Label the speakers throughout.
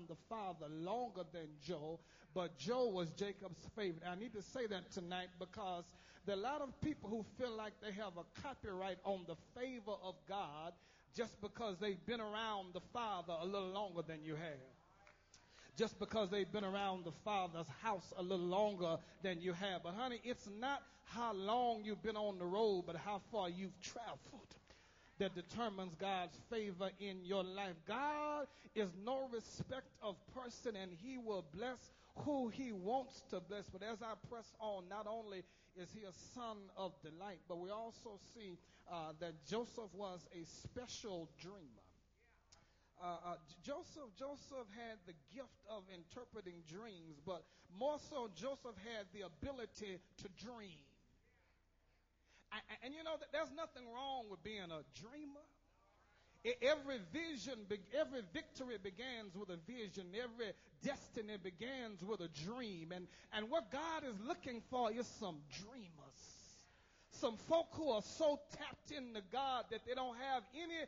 Speaker 1: around the father longer than Joe, but Joe was Jacob's favorite. I need to say that tonight because there are a lot of people who feel like they have a copyright on the favor of God just because they've been around the father a little longer than you have. Just because they've been around the Father's house a little longer than you have. But honey, it's not how long you've been on the road, but how far you've traveled that determines God's favor in your life. God is no respect of person, and he will bless who he wants to bless. But as I press on, not only is he a son of delight, but we also see that Joseph was a special dreamer. Joseph had the gift of interpreting dreams, but more so Joseph had the ability to dream. And you know that there's nothing wrong with being a dreamer. Every victory begins with a vision. Every destiny begins with a dream. And what God is looking for is some dreamers. Some folk who are so tapped into God that they don't have any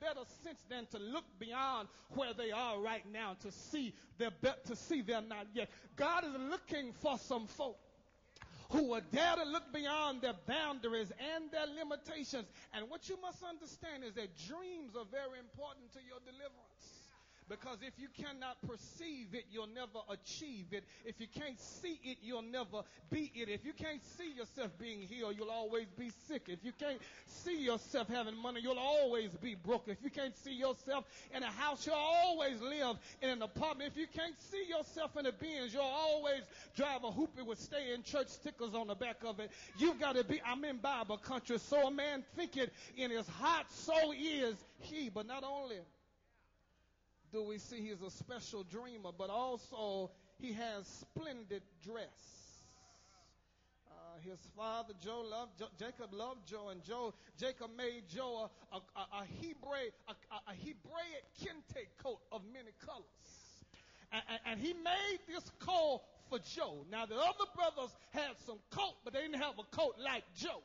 Speaker 1: better sense than to look beyond where they are right now to see they're not yet. God is looking for some folk who will dare to look beyond their boundaries and their limitations. And what you must understand is that dreams are very important to your deliverance. Because if you cannot perceive it, you'll never achieve it. If you can't see it, you'll never be it. If you can't see yourself being healed, you'll always be sick. If you can't see yourself having money, you'll always be broke. If you can't see yourself in a house, you'll always live in an apartment. If you can't see yourself in a Benz, you'll always drive a hoopy with stay in church stickers on the back of it. You've got to be, I'm in Bible country, so a man thinketh in his heart, so is he. But not only do we see he's a special dreamer, but also he has splendid dress. His father Jacob loved Joe, and Jacob made Joe a Hebraic kente coat of many colors. And he made this coat for Joe. Now the other brothers had some coat, but they didn't have a coat like Joe.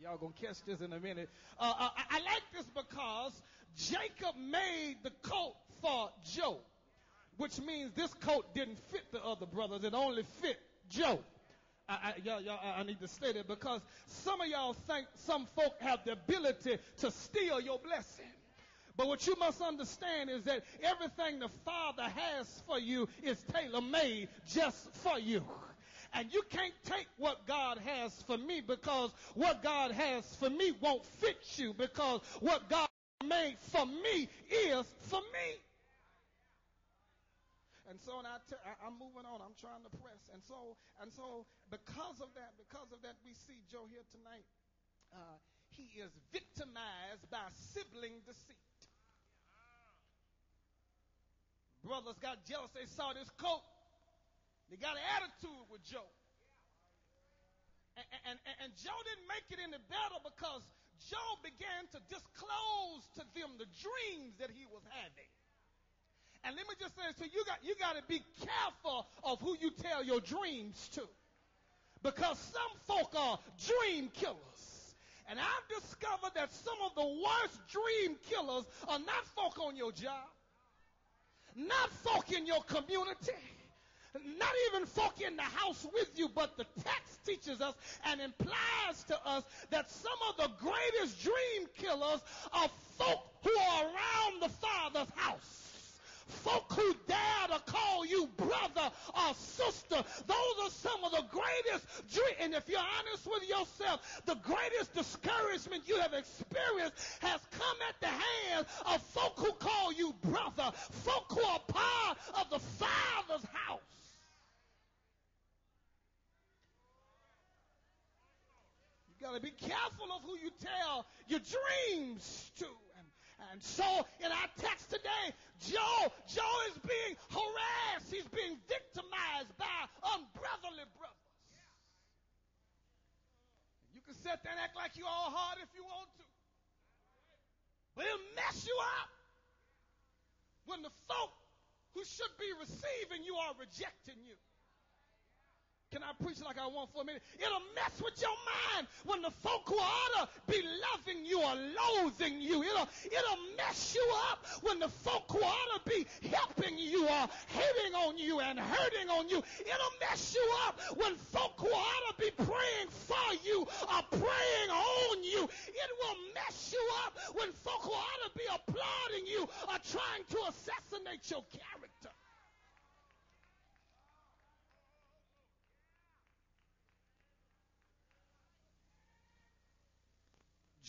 Speaker 1: Y'all gonna catch this in a minute. I like this because Jacob made the coat for Joe, which means this coat didn't fit the other brothers. It only fit Joe. I need to state it because some of y'all think some folk have the ability to steal your blessing. But what you must understand is that everything the Father has for you is tailor-made just for you. And you can't take what God has for me because what God has for me won't fit you because what God made for me is for me. And so I'm moving on. I'm trying to press. And so because of that, we see Joe here tonight. He is victimized by sibling deceit. Brothers got jealous. They saw this coat. They got an attitude with Joe. And Joe didn't make it any better because Joe began to disclose to them the dreams that he was having. And let me just say this to you, you got to be careful of who you tell your dreams to. Because some folk are dream killers. And I've discovered that some of the worst dream killers are not folk on your job, not folk in your community, not even folk in the house with you, but the text teaches us and implies to us that some of the greatest dream killers are folk who are around the Father's house. Folk who dare to call you brother or sister. Those are some of the greatest dreams. And if you're honest with yourself, the greatest discouragement you have experienced has come at the hands of folk who call you brother. Folk who are part of the Father's house. You got to be careful of who you tell your dreams to. And so in our text today, Joe is being harassed. He's being victimized by unbrotherly brothers. You can sit there and act like you're all hard if you want to. But it'll mess you up when the folk who should be receiving you are rejecting you. Can I preach like I want for a minute? It'll mess with your mind when the folk who ought to be loving you are loathing you. It'll mess you up when the folk who ought to be helping you are hating on you and hurting on you. It'll mess you up when folk who ought to be praying for you are praying on you. It will mess you up when folk who ought to be applauding you are trying to assassinate your character.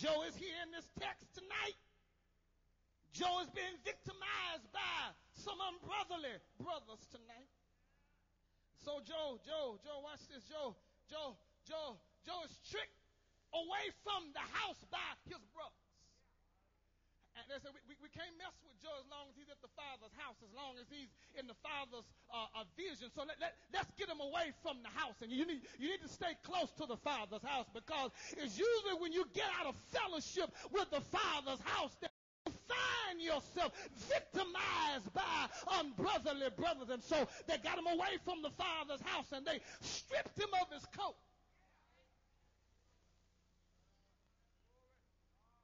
Speaker 1: Joe is here in this text tonight. Joe is being victimized by some unbrotherly brothers tonight. So Joe, watch this. Joe is tricked away from the house by his brothers. And they said, we can't mess with Joe as long as he's at the Father's house, as long as he's in the Father's vision. So let's get him away from the house. And you need to stay close to the Father's house, because it's usually when you get out of fellowship with the Father's house that you find yourself victimized by unbrotherly brothers. And so they got him away from the Father's house, and they stripped him of his coat.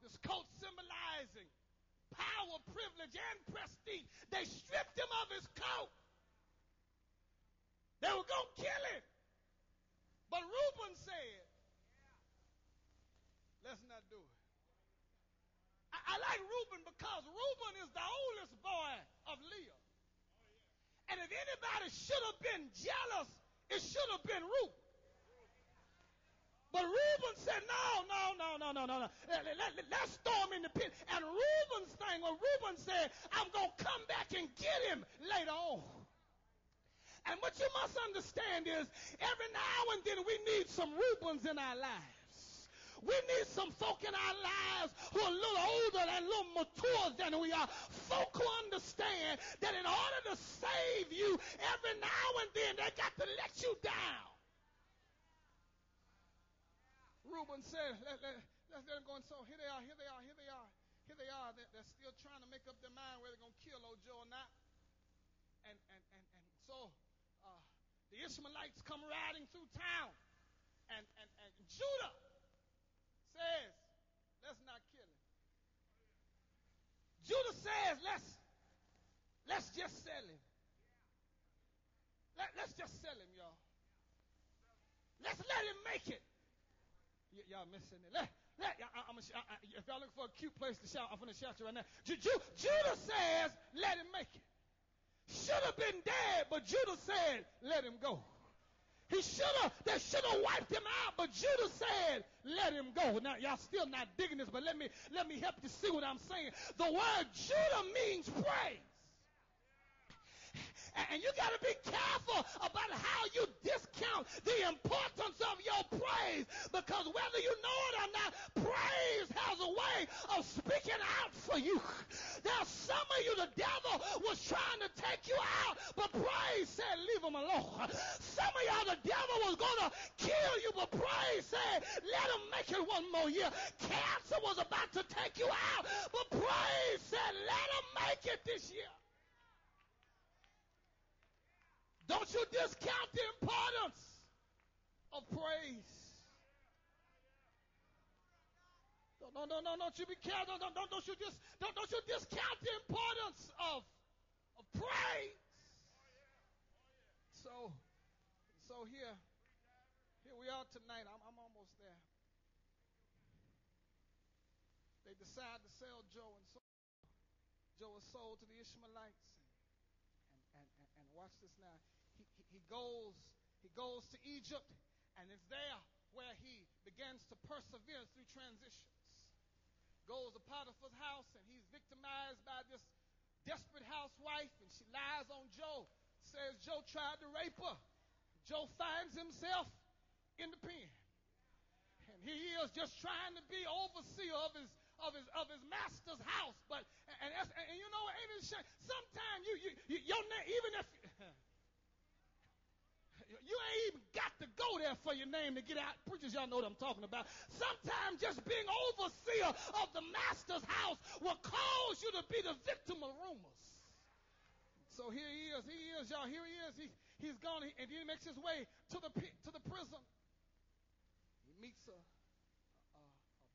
Speaker 1: This coat symbolizing power, privilege, and prestige. They stripped him of his coat. They were going to kill him. But Reuben said, let's not do it. I like Reuben because Reuben is the oldest boy of Leah. And if anybody should have been jealous, it should have been Reuben. But Reuben said, no. Let's throw him in the pit. And Reuben's thing, well, Reuben said, I'm going to come back and get him later on. And what you must understand is, every now and then we need some Reubens in our lives. We need some folk in our lives who are a little older and a little mature than we are. Folk who understand that in order to save you, every now and then they got to let you down. Reuben said, let's let them go. And so here they are. They're still trying to make up their mind whether they're going to kill old Joe or not. And so the Ishmaelites come riding through town. And Judah says, let's not kill him. Judah says, let's just sell him. Let's just sell him, y'all. Let's let him make it. Y'all missing it. If y'all looking for a cute place to shout, I'm going to shout you right now. Judah says, let him make it. Should have been dead, but Judah said, let him go. They should have wiped him out, but Judah said, let him go. Now, y'all still not digging this, but let me help you see what I'm saying. The word Judah means praise. And you got to be careful about how you discount the importance of your praise, because whether you know it or not, praise has a way of speaking out for you. There are some of you, the devil was trying to take you out, but praise said, leave him alone. Some of y'all, the devil was going to kill you, but praise said, let him make it one more year. Cancer was about to take you out, but praise said, let him make it this year. Don't you discount the importance of praise. No, don't you be careful. Don't you discount the importance of praise. So here we are tonight. I'm almost there. They decide to sell Joe, and so Joe is sold to the Ishmaelites. And watch this now. He goes to Egypt, and it's there where he begins to persevere through transitions. Goes to Potiphar's house, and he's victimized by this desperate housewife, and she lies on Joe. Says Joe tried to rape her. Joe finds himself in the pen, and he is just trying to be overseer of his master's house. But and you know what? Ain't it shame? Sometimes your name, even if you ain't even got to go there for your name to get out. Preachers, y'all know what I'm talking about. Sometimes just being overseer of the master's house will cause you to be the victim of rumors. So here he y'all. Here he is. He's gone, and he makes his way to the prison. He meets a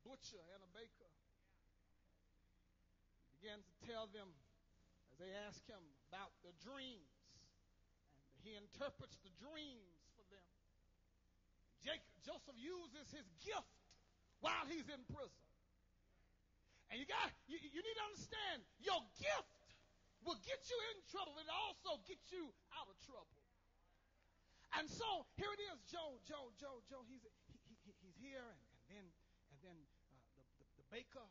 Speaker 1: butcher and a baker. He begins to tell them as they ask him about the dreams, and he interprets the dreams for them. Joseph uses his gift while he's in prison. And you need to understand, your gift will get you in trouble. It also gets you out of trouble. And so here it is, Joe. He's here, and then the baker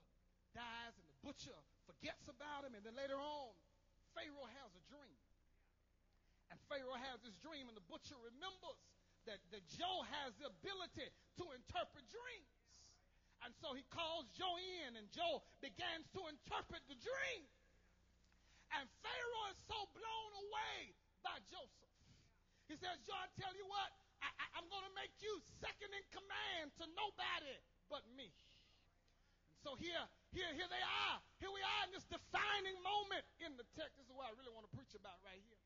Speaker 1: dies, and the butcher forgets about him, and then later on, Pharaoh has a dream. And Pharaoh has this dream, and the butcher remembers that Joe has the ability to interpret dreams. And so he calls Joe in, and Joe begins to interpret the dream. And Pharaoh is so blown away by Joseph. He says, Joe, I tell you what, I'm going to make you second in command to nobody but me. And so here they are. Here we are in this defining moment in the text. This is what I really want to preach about right here.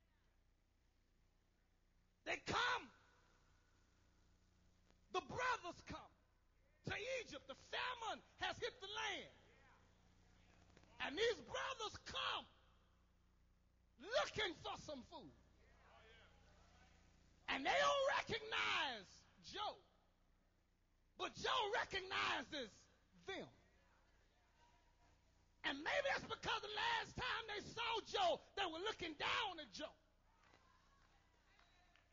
Speaker 1: They come. The brothers come to Egypt. The famine has hit the land. And these brothers come looking for some food. And they don't recognize Joe. But Joe recognizes them. And maybe that's because the last time they saw Joe, they were looking down at Joe.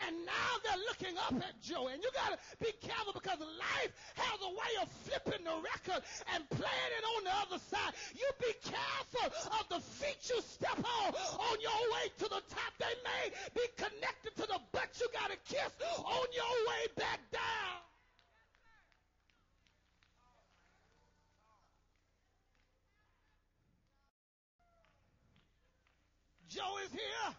Speaker 1: And now they're looking up at Joe. And you got to be careful, because life has a way of flipping the record and playing it on the other side. You be careful of the feet you step on your way to the top. They may be connected to the butt you got to kiss on your way back down. Joe is here.